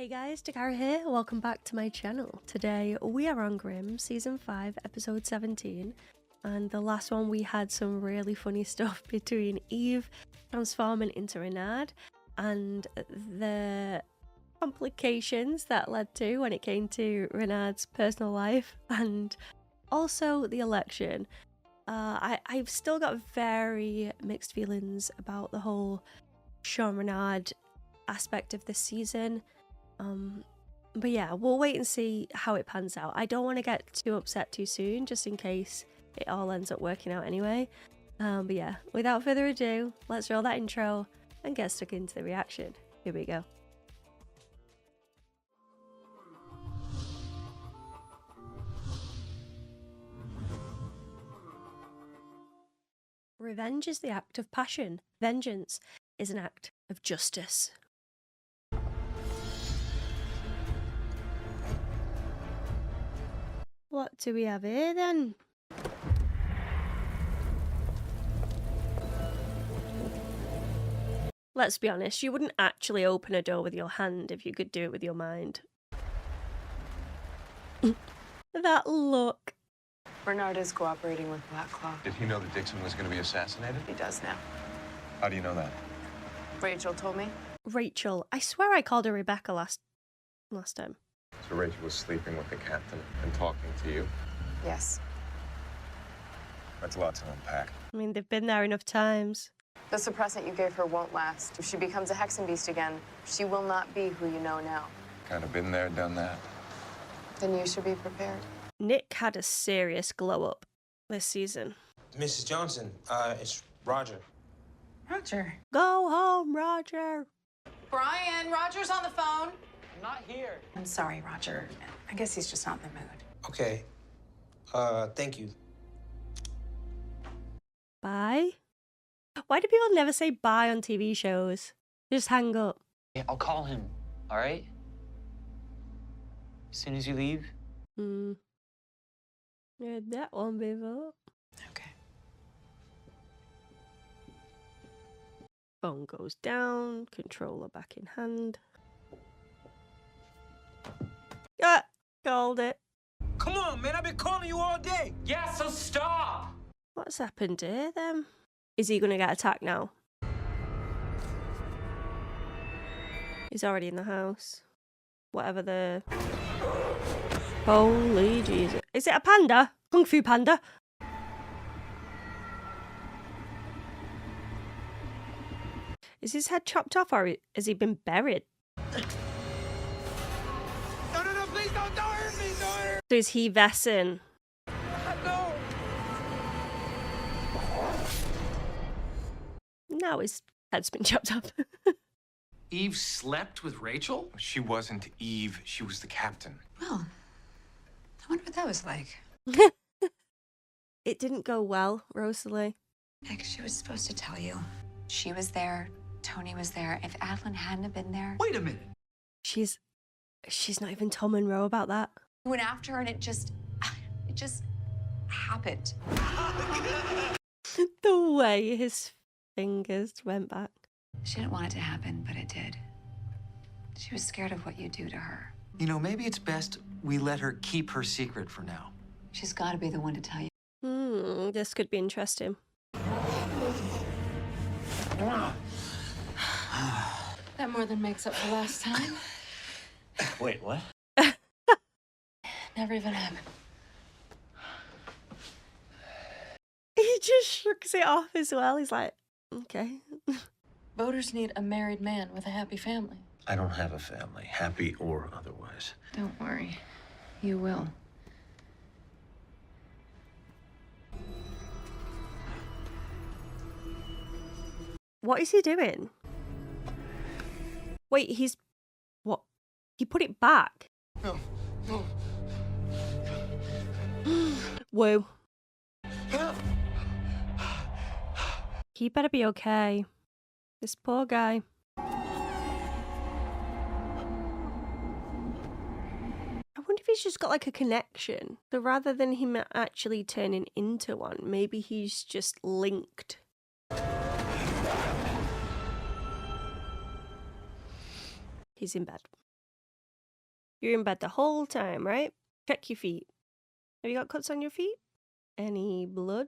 Hey guys, Dakara here, welcome back to my channel. Today we are on Grimm, Season 5, Episode 17, and the last one we had some really funny stuff between Eve transforming into Renard and the complications that led to when it came to Renard's personal life and also the election. I've still got very mixed feelings about the whole Sharon Renard aspect of this season. But yeah, we'll wait and see how it pans out. I don't want to get too upset too soon, just in case it all ends up working out anyway. But yeah, without further ado, let's roll that intro and get stuck into the reaction. Here we go. Revenge is the act of passion. Vengeance is an act of justice. What do we have here then? Let's be honest, you wouldn't actually open a door with your hand if you could do it with your mind. That look. Bernard is cooperating with Black Claw. Did he know that Dixon was going to be assassinated? He does now. How do you know that? Rachel told me. Rachel. I swear I called her Rebecca last time. So Rachel was sleeping with the captain and talking to you? Yes. That's a lot to unpack. I mean, they've been there enough times. The suppressant you gave her won't last. If she becomes a hexen beast again, she will not be who you know now. Kind of been there, done that. Then you should be prepared. Nick had a serious glow up this season. Mrs. Johnson, it's Roger. Roger. Go home, Roger. Brian, Roger's on the phone. Not here. I'm sorry, Roger. I guess he's just not in the mood. Okay. Thank you. Bye? Why do people never say bye on TV shows? Just hang up. Yeah, I'll call him, all right? As soon as you leave. Yeah, that one before. Okay. Phone goes down, controller back in hand. Ah, called it. Come on, man. I've been calling you all day. Yeah, so stop! What's happened here then? Is he gonna get attacked now? He's already in the house. Whatever the... Holy Jesus. Is it a panda? Kung Fu Panda? Is his head chopped off or has he been buried? No, please don't hurt me. Don't hurt So is he Vessin? me. No. No, his head's been chopped off. Eve slept with Rachel? She wasn't Eve, she was the captain. Well, I wonder what that was like. It didn't go well, Rosalie. Heck, she was supposed to tell you. She was there. Tony was there. If Adeline hadn't have been there, Wait a minute. She's not even Tom Monroe about that. we went after her and it just happened. The way his fingers went back. She didn't want it to happen, but it did. She was scared of what you do to her. You know, maybe it's best we let her keep her secret for now. She's got to be the one to tell you. This could be interesting. That more than makes up for last time. Wait, what? Never even happened. He just shrugs it off as well. He's like, okay. Voters need a married man with a happy family. I don't have a family, happy or otherwise. Don't worry. You will. What is he doing? Wait, he's... What? He put it back? No. Whoa. He better be okay. This poor guy. I wonder if he's just got like a connection. So rather than him actually turning into one, maybe he's just linked. He's in bed. You're in bed the whole time, right? Check your feet. Have you got cuts on your feet? Any blood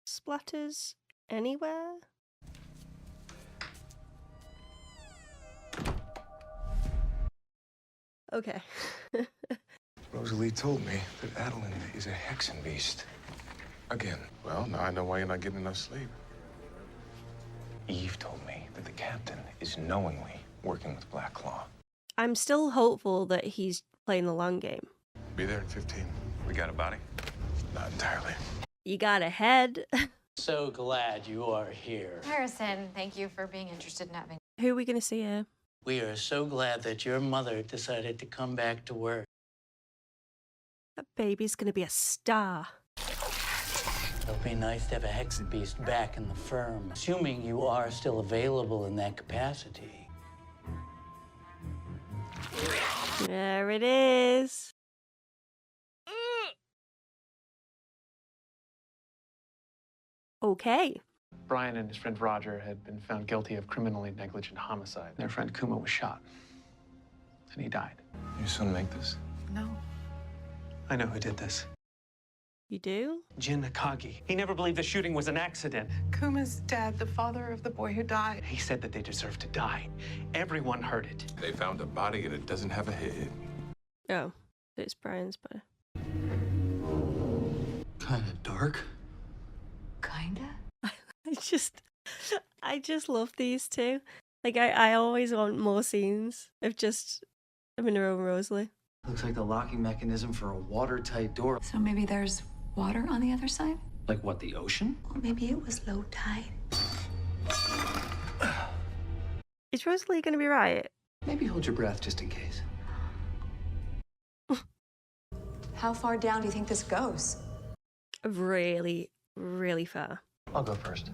splatters anywhere? Okay. Rosalie told me that Adeline is a hexen beast. Again. Well, now I know why you're not getting enough sleep. Eve told me that the captain is knowingly working with Black Claw. I'm still hopeful that he's playing the long game. Be there in 15. We got a body? Not entirely. You got a head. So glad you are here. Harrison, thank you for being interested in having. Who are we going to see here? We are so glad that your mother decided to come back to work. That baby's going to be a star. It'll be nice to have a hexen beast back in the firm, assuming you are still available in that capacity. There it is. Okay. Brian and his friend Roger had been found guilty of criminally negligent homicide. Their friend Kuma was shot, and he died. Your son make this? No. I know who did this. You do? Jin Akagi. He never believed the shooting was an accident. Kuma's dad, the father of the boy who died. He said that they deserved to die. Everyone heard it. They found a body and it doesn't have a head. Oh, it's Brian's body. Kind of dark. Kinda? I just love these two. Like, I always want more scenes of just Monroe and Rosalie. Looks like the locking mechanism for a watertight door. So maybe there's water on the other side? Like what, the ocean? Or maybe it was low tide. Is Rosalie going to be right? Maybe hold your breath just in case. How far down do you think this goes? Really, really far. I'll go first.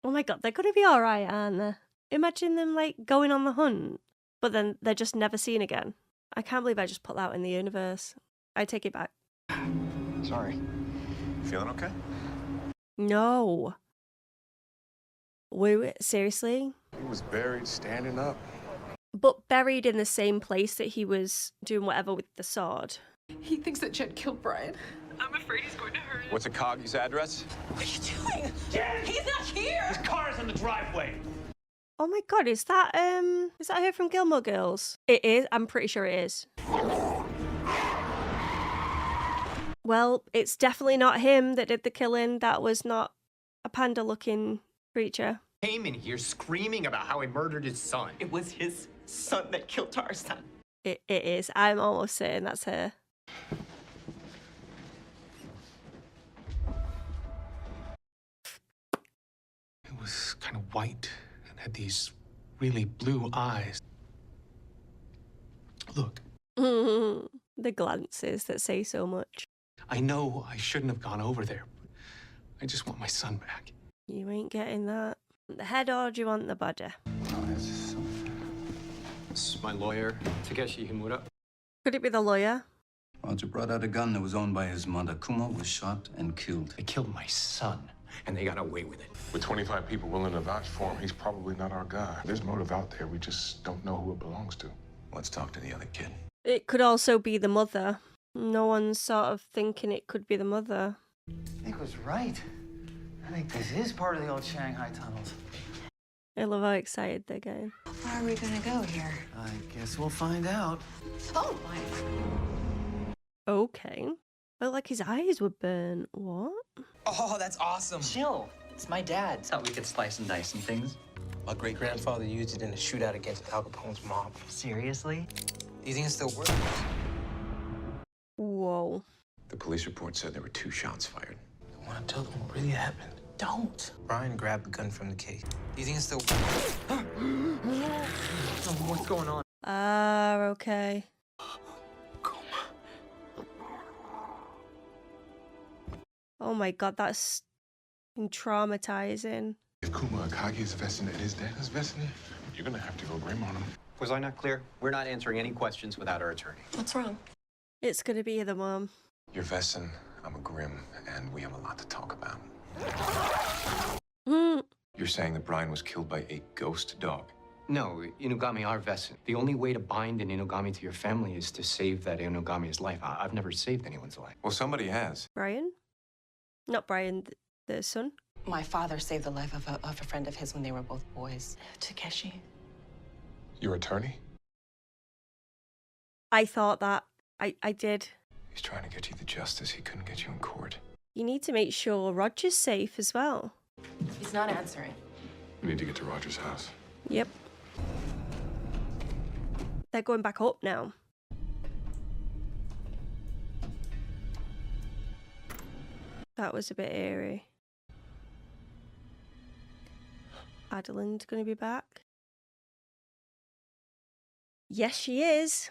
Oh my god, they're going to be alright, aren't they? Imagine them, like, going on the hunt, but then they're just never seen again. I can't believe I just put that in the universe. I take it back. Sorry. Feeling okay? No. Wait, seriously? He was buried standing up. But buried in the same place that he was doing whatever with the sword. He thinks that Jed killed Brian. I'm afraid he's going to hurt him. What's Akagi's address? What are you doing? Jed! He's not here! His car's in the driveway. Oh my god, is that her from Gilmore Girls? It is, I'm pretty sure it is. Well, it's definitely not him that did the killing. That was not a panda-looking creature. Came in here screaming about how he murdered his son. It was his son that killed our son. It is. I'm almost certain that's her. It was kind of white and had these really blue eyes. Look. The glances that say so much. I know I shouldn't have gone over there, but I just want my son back. You ain't getting that. The head, or do you want the body? This is my lawyer, Takeshi Himura. Could it be the lawyer? Roger brought out a gun that was owned by his mother. Kuma was shot and killed. They killed my son, and they got away with it. With 25 people willing to vouch for him, he's probably not our guy. There's motive out there. We just don't know who it belongs to. Let's talk to the other kid. It could also be the mother. No one's sort of thinking it could be the mother. Nick was right. I think this is part of the old Shanghai tunnels. I love how excited they're getting. How far are we gonna go here? I guess we'll find out. Oh my. Okay. But like his eyes were burnt. What? Oh, that's awesome. Chill. It's my dad. It's not we could slice and dice and things. My great-grandfather used it in a shootout against Al Capone's mob. Seriously? Do you think it still works? Whoa. The police report said there were 2 shots fired. I want to tell them what really happened. Don't. Brian grabbed the gun from the case. Do you think it still What's going on? Ah, okay. Oh my god, that's traumatizing. If Kuma Akagi is vesting and his dad is vesting, you're gonna have to go Grimm on him. Was I not clear? We're not answering any questions without our attorney. What's wrong? It's gonna be the mom. You're vesting, I'm a Grimm, and we have a lot to talk about. Hmm. You're saying that Brian was killed by a ghost dog? No, Inugami are vested. The only way to bind an Inugami to your family is to save that Inugami's life. I've never saved anyone's life. Well, somebody has. Brian? Not Brian, the son. My father saved the life of a friend of his when they were both boys. Takeshi. Your attorney? I thought that. I did. He's trying to get you the justice he couldn't get you in court. You need to make sure Roger's safe as well. He's not answering. We need to get to Roger's house. Yep. They're going back up now. That was a bit eerie. Adeline's gonna be back. Yes, she is.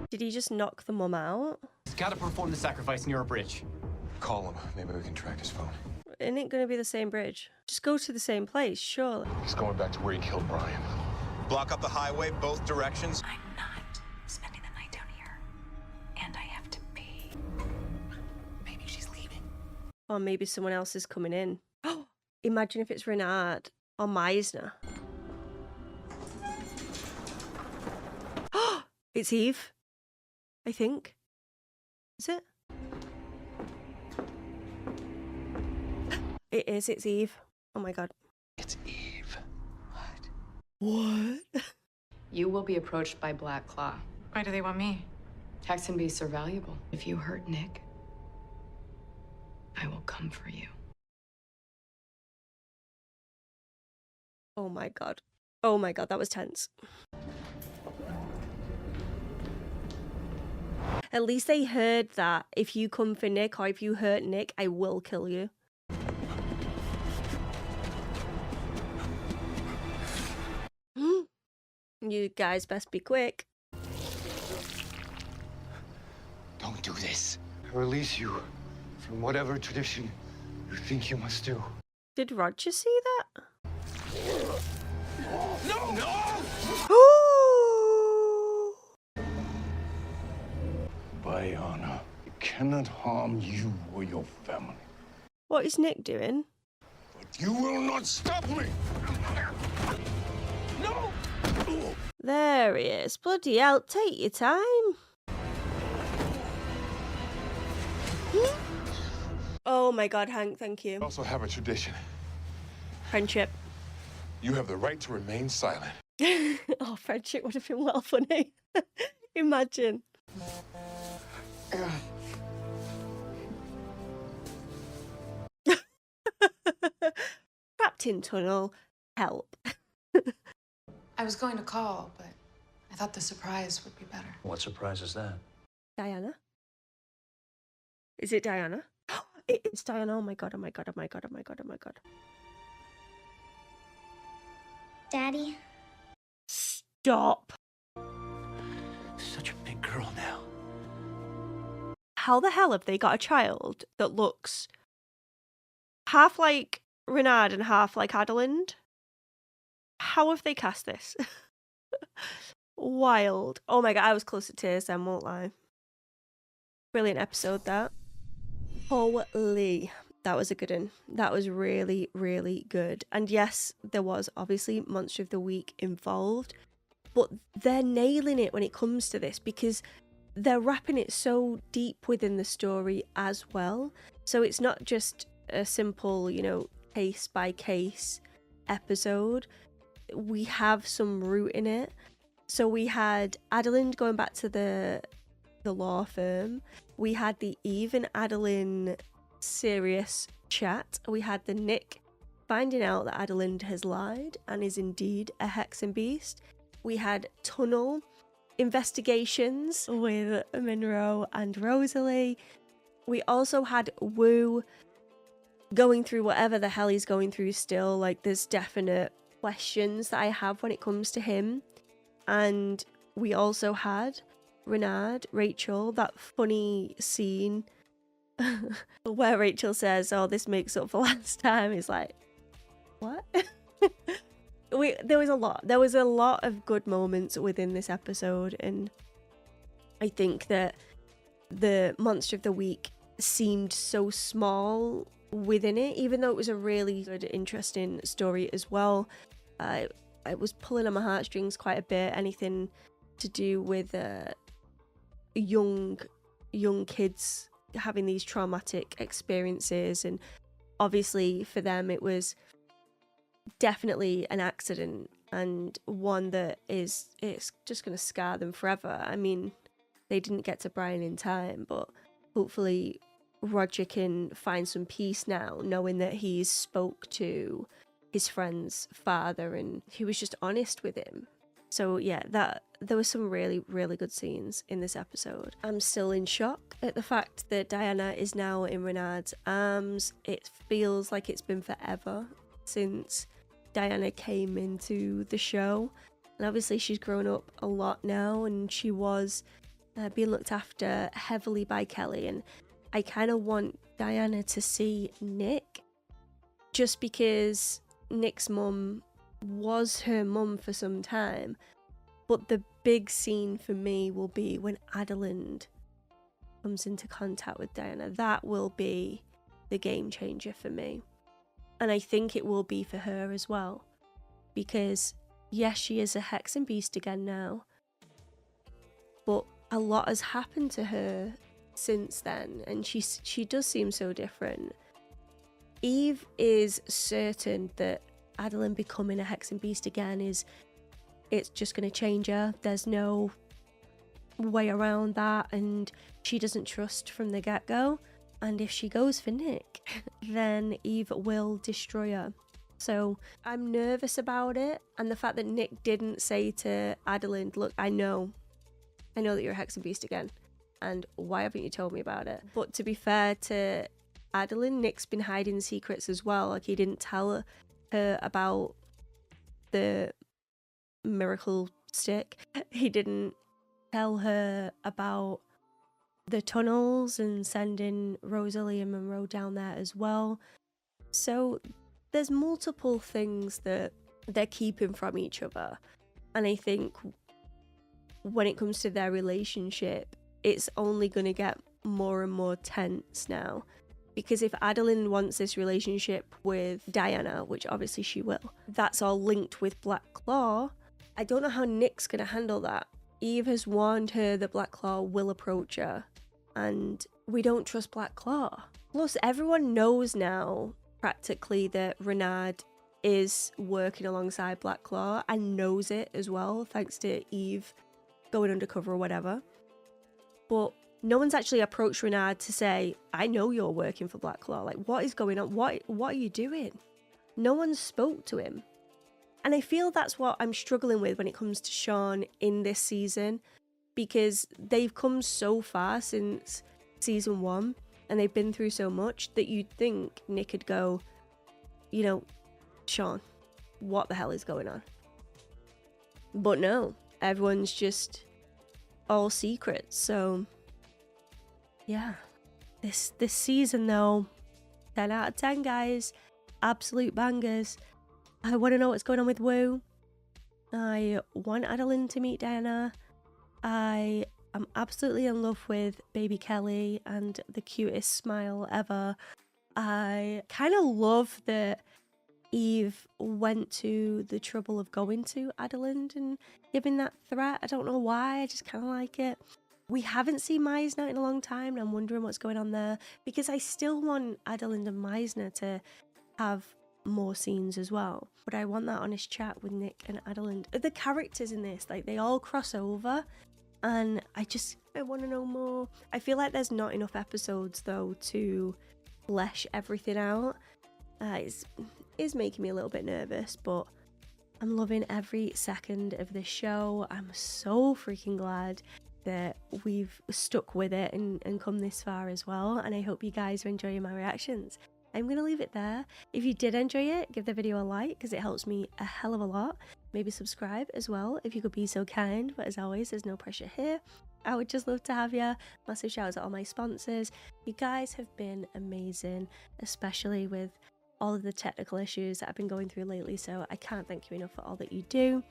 Did he just knock the mum out? He's got to perform the sacrifice near a bridge. Call him. Maybe we can track his phone. Isn't it going to be the same bridge? Just go to the same place, surely. He's going back to where he killed Brian. Block up the highway, both directions. I'm not spending the night down here. And I have to pee. Maybe she's leaving. Or maybe someone else is coming in. Oh, imagine if it's Renard or Meisner. Oh, it's Eve. I think. Is it? It is, it's Eve. Oh my god. It's Eve. What? You will be approached by Black Claw. Why do they want me? Hexen beasts are valuable. If you hurt Nick, I will come for you. Oh my god. Oh my god, that was tense. At least they heard that if you come for Nick or if you hurt Nick, I will kill you. You guys best be quick. Don't do this. I release you from whatever tradition you think you must do. Did Roger see that? No, no! By honor, it cannot harm you or your family. What is Nick doing? But you will not stop me! No! There he is. Bloody hell, take your time. Oh my god, Hank, thank you. We also have a tradition. Friendship. You have the right to remain silent. Oh, friendship would have been well funny. Imagine. Trapped in tunnel. Help. I was going to call, but I thought the surprise would be better. What surprise is that? Diana? Is it Diana? It's Diana. Oh my god, oh my god, oh my god, oh my god, oh my god. Daddy? Stop. Such a big girl now. How the hell have they got a child that looks half like Renard and half like Adeline? How have they cast this? Wild. Oh my god, I was close to tears then, won't lie. Brilliant episode, that. Holy. That was a good one. That was really, really good. And yes, there was obviously Monster of the Week involved, but they're nailing it when it comes to this because they're wrapping it so deep within the story as well. So it's not just a simple, you know, case by case episode. We have some root in it. So we had Adeline going back to the law firm. We had the Eve and Adeline serious chat. We had the Nick finding out that Adeline has lied and is indeed a hexen beast. We had tunnel investigations with Monroe and Rosalie. We also had Wu going through whatever the hell he's going through still. Like, there's definite questions that I have when it comes to him. And we also had Renard, Rachel, that funny scene where Rachel says, oh, this makes up for last time. It's like, what? There was a lot of good moments within this episode, and I think that the Monster of the Week seemed so small within it, even though it was a really good, interesting story as well. It was pulling on my heartstrings quite a bit. Anything to do with young kids having these traumatic experiences, and obviously for them it was definitely an accident, and one that it's just going to scar them forever. I mean, they didn't get to Brian in time, but hopefully Roger can find some peace now, knowing that he's spoke to his friend's father and he was just honest with him. So yeah, there were some really, really good scenes in this episode. I'm still in shock at the fact that Diana is now in Renard's arms. It feels like it's been forever since Diana came into the show. And obviously she's grown up a lot now, and she was being looked after heavily by Kelly. And I kind of want Diana to see Nick, just because Nick's mum was her mum for some time. But the big scene for me will be when Adelind comes into contact with Diana. That will be the game changer for me. And I think it will be for her as well. Because yes, she is a Hex and Beast again now, but a lot has happened to her since then, and she does seem so different. Eve is certain that Adelind becoming a Hex and Beast again it's just going to change her. There's no way around that, and she doesn't trust from the get-go. And if she goes for Nick, then Eve will destroy her. So I'm nervous about it, and the fact that Nick didn't say to Adelind, look, I know that you're a Hex and Beast again, and why haven't you told me about it? But to be fair to Adelind, Nick's been hiding secrets as well. Like, he didn't tell her about the miracle stick. He didn't tell her about the tunnels and sending Rosalie and Monroe down there as well. So there's multiple things that they're keeping from each other. And I think when it comes to their relationship, it's only going to get more and more tense now. Because if Adelind wants this relationship with Diana, which obviously she will, that's all linked with Black Claw. I don't know how Nick's going to handle that. Eve has warned her that Black Claw will approach her, and we don't trust Black Claw. Plus, everyone knows now, practically, that Renard is working alongside Black Claw, and knows it as well, thanks to Eve going undercover or whatever. But no one's actually approached Renard to say, I know you're working for Black Claw. Like, what is going on? What are you doing? No one spoke to him. And I feel that's what I'm struggling with when it comes to Sean in this season, because they've come so far since season 1 and they've been through so much that you'd think Nick would go, you know, Sean, what the hell is going on? But no, everyone's just all secrets. So yeah, this season though, 10 out of 10 guys, absolute bangers. I want to know what's going on with Wu. I want Adelind to meet Diana. I am absolutely in love with baby Kelly and the cutest smile ever. I kind of love that Eve went to the trouble of going to Adelind and giving that threat. I don't know why, I just kind of like it. We haven't seen Meisner in a long time, and I'm wondering what's going on there, because I still want Adelind and Meisner to have more scenes as well, but I want that honest chat with Nick and Adelind. The characters in this, like, they all cross over, and I want to know more. I feel like there's not enough episodes though to flesh everything out. It's making me a little bit nervous, but I'm loving every second of this show. I'm so freaking glad that we've stuck with it and come this far as well, and I hope you guys are enjoying my reactions. I'm going to leave it there. If you did enjoy it, give the video a like, because it helps me a hell of a lot. Maybe subscribe as well if you could be so kind, but as always, there's no pressure here. I would just love to have you. Massive shout out to all my sponsors. You guys have been amazing, especially with all of the technical issues that I've been going through lately, so I can't thank you enough for all that you do.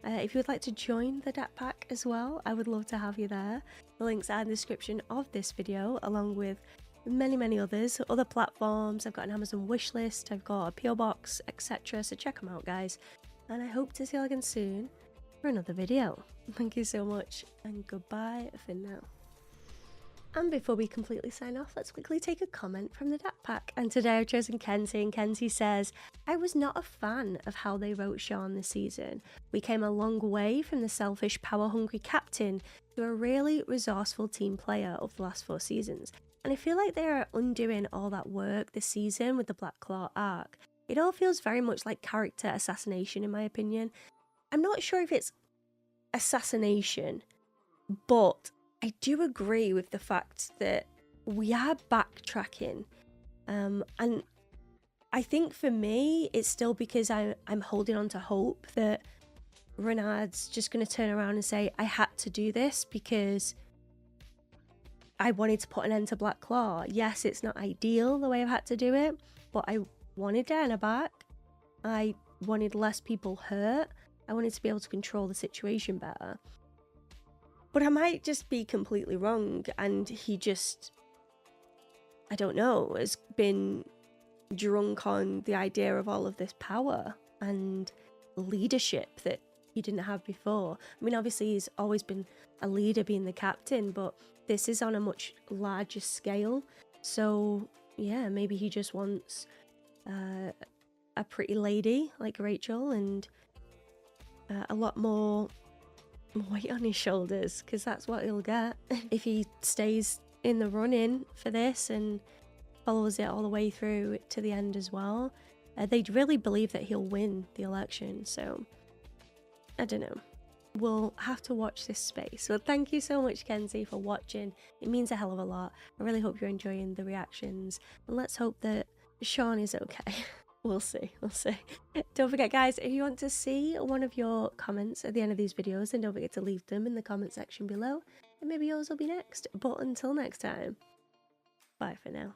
If you would like to join the DAT pack as well, I would love to have you there. The links are in the description of this video, along with many others, other platforms. I've got an Amazon wishlist, I've got a PO box, etc. So check them out, guys. And I hope to see you again soon for another video. Thank you so much, and goodbye for now. And before we completely sign off, let's quickly take a comment from the DAP pack. And today I've chosen Kenzie, and Kenzie says, I was not a fan of how they wrote Sharon this season. We came a long way from the selfish, power-hungry captain to a really resourceful team player of the last 4 seasons. And I feel like they are undoing all that work this season with the Black Claw arc. It all feels very much like character assassination in my opinion. I'm not sure if it's assassination, but I do agree with the fact that we are backtracking, and I think for me it's still because I'm holding on to hope that Renard's just going to turn around and say, I had to do this because I wanted to put an end to Black Claw. Yes, it's not ideal the way I've had to do it, but I wanted Diana back. I wanted less people hurt. I wanted to be able to control the situation better. But I might just be completely wrong, and he just, I don't know, has been drunk on the idea of all of this power and leadership that he didn't have before. I mean, obviously he's always been a leader, being the captain, but this is on a much larger scale. So yeah, maybe he just wants a pretty lady like Rachel and a lot more weight on his shoulders, because that's what he'll get if he stays in the running for this and follows it all the way through to the end as well. They really believe that he'll win the election, so I don't know. We'll have to watch this space. So thank you so much, Kenzie, for watching. It means a hell of a lot. I really hope you're enjoying the reactions, and let's hope that Sharon is okay. We'll see. Don't forget, guys, if you want to see one of your comments at the end of these videos, then don't forget to leave them in the comment section below, and maybe yours will be next. But until next time, bye for now.